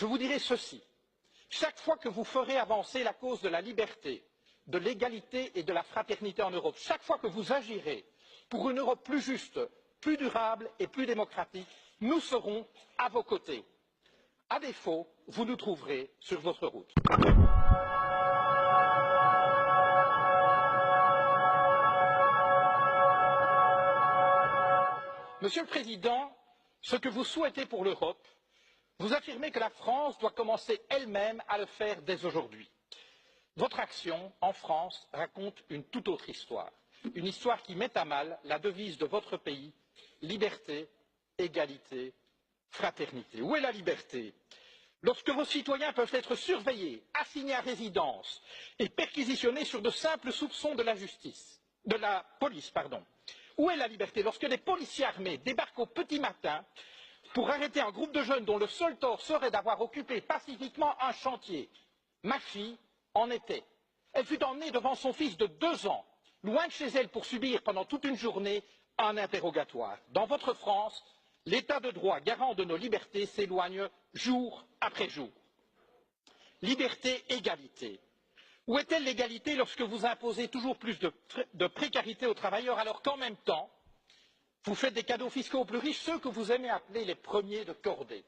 Je vous dirai ceci. Chaque fois que vous ferez avancer la cause de la liberté, de l'égalité et de la fraternité en Europe, chaque fois que vous agirez pour une Europe plus juste, plus durable et plus démocratique, nous serons à vos côtés. À défaut, vous nous trouverez sur votre route. Monsieur le Président, ce que vous souhaitez pour l'Europe, vous affirmez que la France doit commencer elle-même à le faire dès aujourd'hui. Votre action en France raconte une toute autre histoire, une histoire qui met à mal la devise de votre pays, liberté, égalité, fraternité. Où est la liberté? Lorsque vos citoyens peuvent être surveillés, assignés à résidence et perquisitionnés sur de simples soupçons de la police. Où est la liberté lorsque des policiers armés débarquent au petit matin pour arrêter un groupe de jeunes dont le seul tort serait d'avoir occupé pacifiquement un chantier? Ma fille en était. Elle fut emmenée devant son fils de 2 ans, loin de chez elle pour subir pendant toute une journée un interrogatoire. Dans votre France, l'état de droit garant de nos libertés s'éloigne jour après jour. Liberté, égalité. Où est-elle l'égalité lorsque vous imposez toujours plus de précarité aux travailleurs alors qu'en même temps, vous faites des cadeaux fiscaux aux plus riches, ceux que vous aimez appeler les premiers de cordée?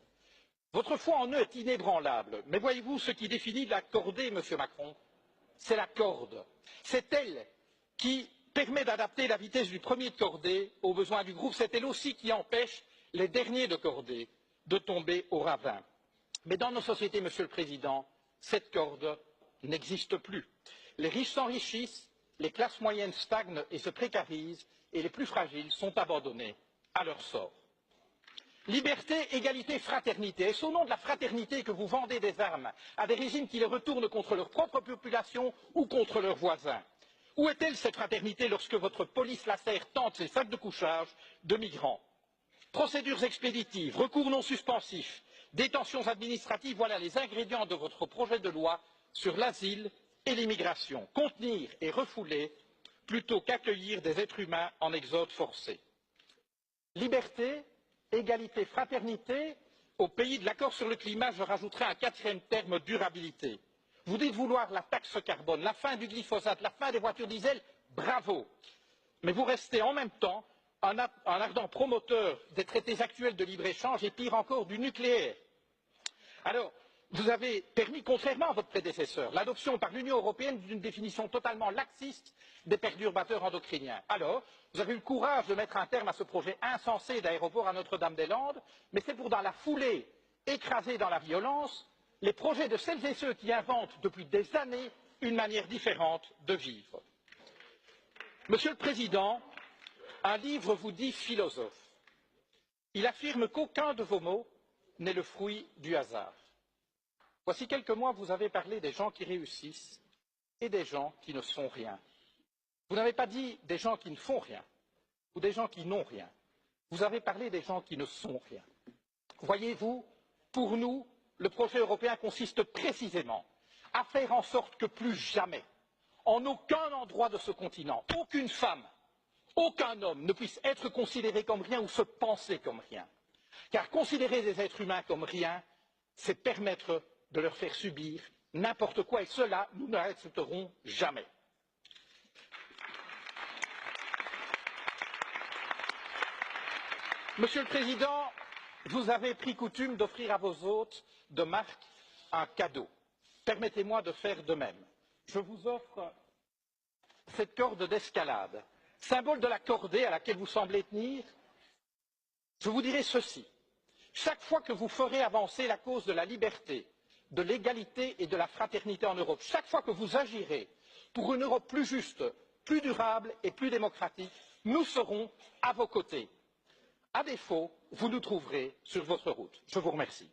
Votre foi en eux est inébranlable, mais voyez-vous, ce qui définit la cordée, Monsieur Macron, c'est la corde. C'est elle qui permet d'adapter la vitesse du premier de cordée aux besoins du groupe. C'est elle aussi qui empêche les derniers de cordée de tomber au ravin. Mais dans nos sociétés, Monsieur le Président, cette corde n'existe plus. Les riches s'enrichissent, les classes moyennes stagnent et se précarisent, et les plus fragiles sont abandonnés à leur sort. Liberté, égalité, fraternité. Est-ce au nom de la fraternité que vous vendez des armes à des régimes qui les retournent contre leur propre population ou contre leurs voisins? Où est-elle cette fraternité lorsque votre police lacère tente ses sacs de couchage de migrants? Procédures expéditives, recours non suspensifs, détentions administratives, voilà les ingrédients de votre projet de loi sur l'asile et l'immigration. Contenir et refouler plutôt qu'accueillir des êtres humains en exode forcé. Liberté, égalité, fraternité, au pays de l'accord sur le climat, je rajouterai un 4e terme, durabilité. Vous dites vouloir la taxe carbone, la fin du glyphosate, la fin des voitures diesel, bravo. Mais vous restez en même temps un ardent promoteur des traités actuels de libre-échange et pire encore du nucléaire. Alors, vous avez permis, contrairement à votre prédécesseur, l'adoption par l'Union européenne d'une définition totalement laxiste des perturbateurs endocriniens. Alors, vous avez eu le courage de mettre un terme à ce projet insensé d'aéroport à Notre-Dame-des-Landes, mais c'est pour, dans la foulée, écraser dans la violence les projets de celles et ceux qui inventent depuis des années une manière différente de vivre. Monsieur le Président, un livre vous dit philosophe. Il affirme qu'aucun de vos mots n'est le fruit du hasard. Voici quelques mois, vous avez parlé des gens qui réussissent et des gens qui ne sont rien. Vous n'avez pas dit des gens qui ne font rien ou des gens qui n'ont rien. Vous avez parlé des gens qui ne sont rien. Voyez-vous, pour nous, le projet européen consiste précisément à faire en sorte que plus jamais, en aucun endroit de ce continent, aucune femme, aucun homme ne puisse être considéré comme rien ou se penser comme rien. Car considérer des êtres humains comme rien, c'est permettre de leur faire subir n'importe quoi, et cela, nous ne l'accepterons jamais. Monsieur le Président, vous avez pris coutume d'offrir à vos hôtes de marque un cadeau. Permettez-moi de faire de même. Je vous offre cette corde d'escalade, symbole de la cordée à laquelle vous semblez tenir. Je vous dirai ceci. Chaque fois que vous ferez avancer la cause de la liberté, de l'égalité et de la fraternité en Europe, chaque fois que vous agirez pour une Europe plus juste, plus durable et plus démocratique, nous serons à vos côtés. À défaut, vous nous trouverez sur votre route. Je vous remercie.